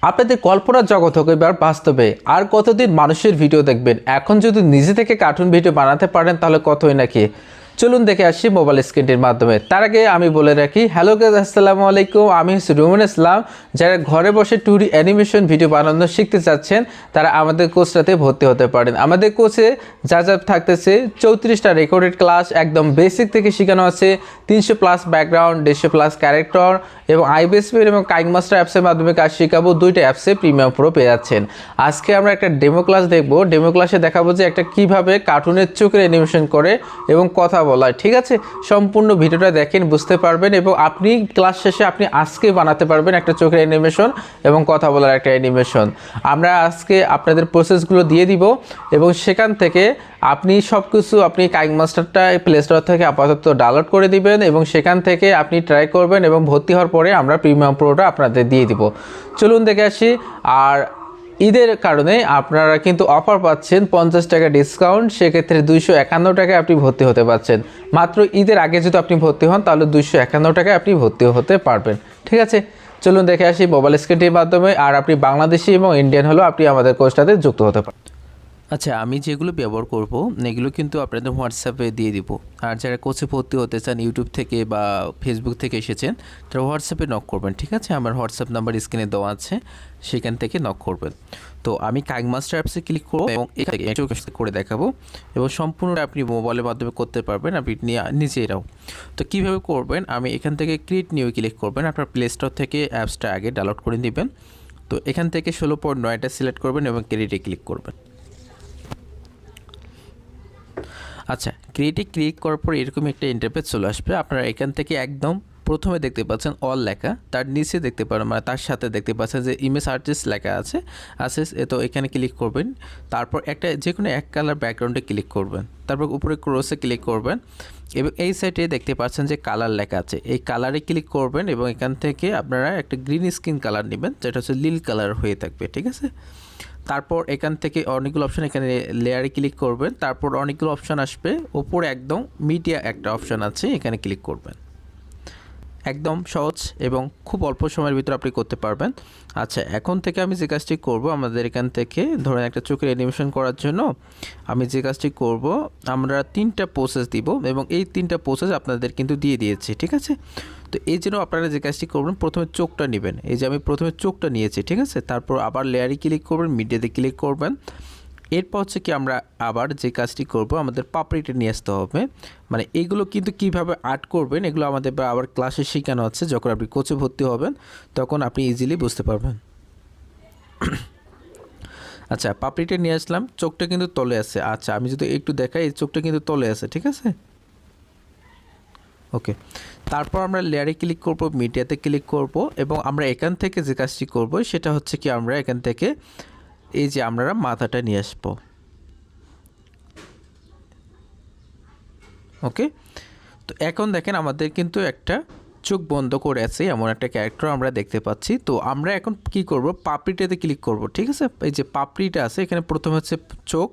আপনাদের কল্পনার জগৎ হোক এবার বাস্তবে। আর কতদিন মানুষের ভিডিও দেখবেন? এখন যদি নিজে থেকে কার্টুন ভিডিও বানাতে পারেন তাহলে কতই নাকি। চলুন দেখে আসি মোবাইল স্ক্রিনটির মাধ্যমে। তার আগে আমি বলে রাখি, হ্যালো গাইস, আসসালামু আলাইকুম। আমি হচ্ছি রুমান ইসলাম। যারা ঘরে বসে 2D অ্যানিমেশন ভিডিও বানানো শিখতে চাচ্ছেন তারা আমাদের কোর্সটাতে ভর্তি হতে পারেন। আমাদের কোর্সে যা থাকতেছে 34টা রেকর্ডেড ক্লাস, একদম বেসিক থেকে শেখানো আছে। 300+ ব্যাকগ্রাউন্ড, 150+ ক্যারেক্টার এবং আইবিএসপি এবং কাইনমাস্টার অ্যাপসের মাধ্যমে কাজ শেখাবো। দুইটা অ্যাপসে প্রিমিয়াম প্রো পেয়ে যাচ্ছেন। আজকে আমরা একটা ডেমো ক্লাস দেখবো। ডেমো ক্লাসে দেখাবো যে একটা কিভাবে কার্টুনের চোখের অ্যানিমেশন করে এবং কথা বলা। ঠিক আছে, সম্পূর্ণ ভিডিওটা দেখেন, বুঝতে পারবেন এবং আপনি ক্লাস শেষে আপনি আজকে বানাতে পারবেন একটা চোখের অ্যানিমেশন এবং কথা বলার একটা অ্যানিমেশন। আমরা আজকে আপনাদের প্রসেসগুলো দিয়ে দিব এবং সেখান থেকে আপনি সব কিছু আপনি কাইনমাস্টারটা প্লে স্টোর থেকে আপাতত ডাউনলোড করে দিবেন এবং সেখান থেকে আপনি ট্রাই করবেন এবং ভর্তি হওয়ার পরে আমরা প্রিমিয়াম প্রোটা আপনাদের দিয়ে দিব। চলুন দেখে আসি। আর ঈদের কারণে আপনারা কিন্তু অফার পাচ্ছেন 50 টাকা ডিসকাউন্ট, সেক্ষেত্রে 251 টাকায় আপনি ভর্তি হতে পারছেন। মাত্র ঈদের আগে যদি আপনি ভর্তি হন তাহলে 251 টাকায় আপনি ভর্তি হতে পারবেন। ঠিক আছে, চলুন দেখে আসি মোবাইল স্ক্রিনটির মাধ্যমে। আর আপনি বাংলাদেশি এবং ইন্ডিয়ান হলেও আপনি আমাদের কোর্সটাতে যুক্ত হতে পারেন। আচ্ছা, আমি যেগুলো ব্যবহার করব এগুলো কিন্তু আপনাদের হোয়াটসঅ্যাপে দিয়ে দিব। আর যারা কোর্সে ভর্তি হতে চান ইউটিউব থেকে বা ফেসবুক থেকে এসেছেন তারা হোয়াটসঅ্যাপে নক করবেন। ঠিক আছে, আমার হোয়াটসঅ্যাপ নাম্বার স্ক্রিনে দেওয়া আছে, সেখান থেকে নক করবেন। তো আমি কাইনমাস্টার অ্যাপসে ক্লিক করব এবং এখান থেকে করে দেখাবো এবং সম্পূর্ণ আপনি মোবাইলের মাধ্যমে করতে পারবেন আপনি নিজেরাও। তো কীভাবে করবেন, আমি এখান থেকে ক্রিয়েট নিউ ক্লিক করবেন। আপনার প্লে স্টোর থেকে অ্যাপসটা আগে ডাউনলোড করে নেবেন। তো এখান থেকে 16.9টা সিলেক্ট করবেন এবং ক্রিয়েটে ক্লিক করবেন। আচ্ছা, ক্রিয়েটে ক্লিক করার পর এরকম একটা ইন্টারফেস চলে আসবে। আপনারা এখান থেকে একদম প্রথমে দেখতে পাচ্ছেন অল লেখা, তার নিচে দেখতে পারেন মানে তার সাথে দেখতে পাচ্ছেন যে ইমেজ আর্টিস্ট লেখা আছে। তো এখানে ক্লিক করবেন, তারপর একটা যে কোনো এক কালার ব্যাকগ্রাউন্ডে ক্লিক করবেন, তারপর উপরে ক্রসে ক্লিক করবেন এবং এই সাইডে দেখতে পাচ্ছেন যে কালার লেখা আছে, এই কালারে ক্লিক করবেন এবং এখান থেকে আপনারা একটা গ্রিন স্কিন কালার নেবেন, যেটা হচ্ছে নীল কালার হয়ে থাকবে। ঠিক আছে, তারপর এখান থেকে অনেকগুলো অপশান, এখানে লেয়ারে ক্লিক করবেন, তারপর অনেকগুলো অপশান আসবে, ওপরে একদম মিডিয়া একটা অপশান আছে, এখানে ক্লিক করবেন। একদম সহজ এবং খুব অল্প সময়ের ভিতরে আপনি করতে পারবেন। আচ্ছা, এখন থেকে আমি যে কাজটি করব, আমাদের এখান থেকে ধরেন একটা চোখের অ্যানিমেশন করার জন্য আমি যে কাজটি করব, আমরা 3টা প্রসেস দিব এবং এই 3টা প্রসেস আপনাদের কিন্তু দিয়ে দিয়েছি। ঠিক আছে, তো এই জন্য আপনারা যে কাজটি করবেন, প্রথমে চোখটা নেবেন। এই যে আমি প্রথমে চোখটা নিয়েছি, ঠিক আছে, তারপর আবার লেয়ারে ক্লিক করবেন, মিডিয়াতে ক্লিক করবেন। এরপর হচ্ছে কি আমরা আবার যে কাজটি করব, আমাদের পাপড়িটা নিয়ে আসতে হবে। মানে এইগুলো কিন্তু কিভাবে আর্ট করবেন এগুলো আমাদের আবার ক্লাসে শেখানো আছে। যখন আপনি কোচে ভর্তি হবেন তখন আপনি ইজিলি বুঝতে পারবেন। আচ্ছা, পাপড়িটা নিয়ে আসলাম, চোখটা কিন্তু তলে আছে। আচ্ছা, আমি যদি একটু দেখাই, এই চোখটা কিন্তু তলে আছে। ঠিক আছে, ওকে। তারপর আমরা লেয়ারে ক্লিক করব, মিডিয়াতে ক্লিক করব এবং আমরা এখান থেকে যে কাজটি করব সেটা হচ্ছে কি আমরা এখান থেকে এই যে আমরা মাথাটা নিয়ে আসবো। ওকে, তো এখন দেখেন আমাদের কিন্তু একটা চোখ বন্ধ করে আছে এমন একটা ক্যারেক্টার আমরা দেখতে পাচ্ছি। তো আমরা এখন কি করব, পাপড়িটাতে ক্লিক করব। ঠিক আছে, এই যে পাপড়িটা আছে এখানে প্রথমে হচ্ছে চোখ,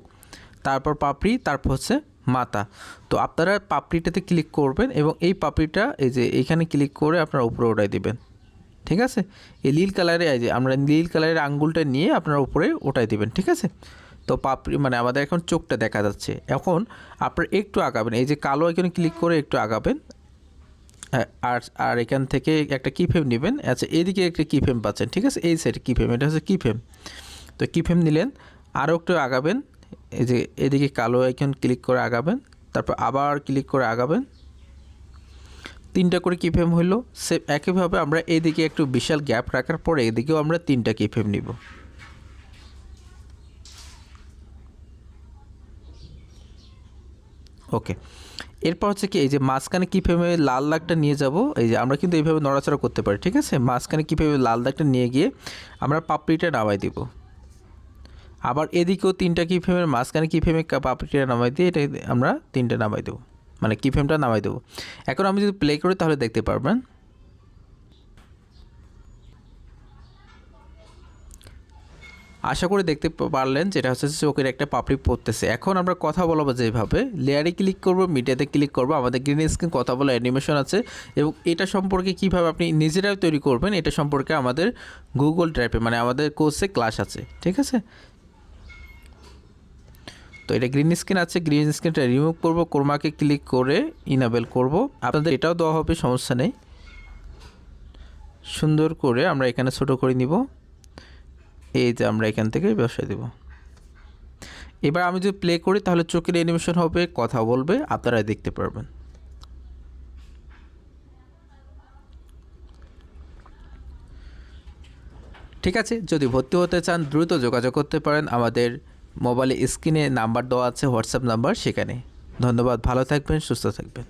তারপর পাপড়ি, তারপর হচ্ছে মাথা। তো আপনারা পাপড়িটাতে ক্লিক করবেন এবং এই পাপড়িটা এই যে এইখানে ক্লিক করে আপনারা উপরে উঠাই দিবেন। ঠিক আছে, এই নীল কালারে এই যে আমরা নীল কালারের আঙ্গুলটা নিয়ে আপনারা উপরে উঠাই দিবেন। ঠিক আছে, তো পাপড়ি মানে আমাদের এখন চোখটা দেখা যাচ্ছে। এখন আপনারা একটু আগাবেন, এই যে কালো এখানে ক্লিক করে একটু আগাবেন। আর আর এখান থেকে একটা কি ফ্রেম নেবেন। আচ্ছা, এইদিকে একটা কি ফ্রেম পাচ্ছেন। ঠিক আছে, এই সাইড কি ফ্রেম, এটা হচ্ছে কি ফ্রেম। তো কি ফ্রেম নিলেন, আরও একটু আগাবেন, এই যে এদিকে কালো এখন ক্লিক করে আগাবেন, তারপর আবার ক্লিক করে আগাবেন। 3টা করে কি ফ্রেম হইলো। সেম একইভাবে আমরা এইদিকে একটু বিশাল গ্যাপ রাখার পরে এদিকেও আমরা 3টা কি ফ্রেম নিব। ওকে, এরপর হচ্ছে কি এই যে মাঝখানে কি ফ্রেমে লাল দাগটা নিয়ে যাব। এই যে আমরা কিন্তু এইভাবে নড়াচড়া করতে পারি। ঠিক আছে, মাঝখানে কি ফ্রেমে লাল দাগটা নিয়ে গিয়ে আমরা পাপড়িটা নামাই দিব। আবার এদিকেও 3টা কি ফ্রেমের মাঝখানে কি ফ্রেমে পাপড়িটা নামাই দিয়ে এটা আমরা 3টা নামাই দেবো, মানে কি ফ্রেমটা নামাই দেবো। এখন আমি যদি প্লে করি তাহলে দেখতে পারবেন। আশা করি দেখতে পারলেন যেটা হচ্ছে চোখের একটা পাপড়ি পড়তেছে। এখন আমরা কথা বলবো যেভাবে লেয়ারে ক্লিক করব, মিডিয়াতে ক্লিক করব, আমাদের গ্রিন স্ক্রিন কথা বলা অ্যানিমেশন আছে এবং এটা সম্পর্কে কিভাবে আপনি নিজেরাও তৈরি করবেন এটা সম্পর্কে আমাদের গুগল ড্রাইভে মানে আমাদের কোর্সে ক্লাস আছে, ঠিক আছে। তো এটা গ্রিন স্ক্রিন আছে, গ্রিন স্ক্রিনটা রিমুভ করব, ক্রোমাকে ক্লিক করে ইনেবল করব। আপনাদের এটাও দেওয়া হবে, সমস্যা নেই। সুন্দর করে আমরা এখানে ছোট করে নিব, এই যে আমরা এখান থেকে বসাই দেব। এবার আমি যদি প্লে করি তাহলে চোখের অ্যানিমেশন হবে, কথা বলবে, আপনারা দেখতে পারবেন। ঠিক আছে, যদি ভর্তি হতে চান দ্রুত যোগাযোগ করতে পারেন, আমাদের মোবাইলে স্ক্রিনে নাম্বার দেওয়া আছে, হোয়াটসঅ্যাপ নাম্বার, সেখানে। ধন্যবাদ, ভালো থাকবেন, সুস্থ থাকবেন।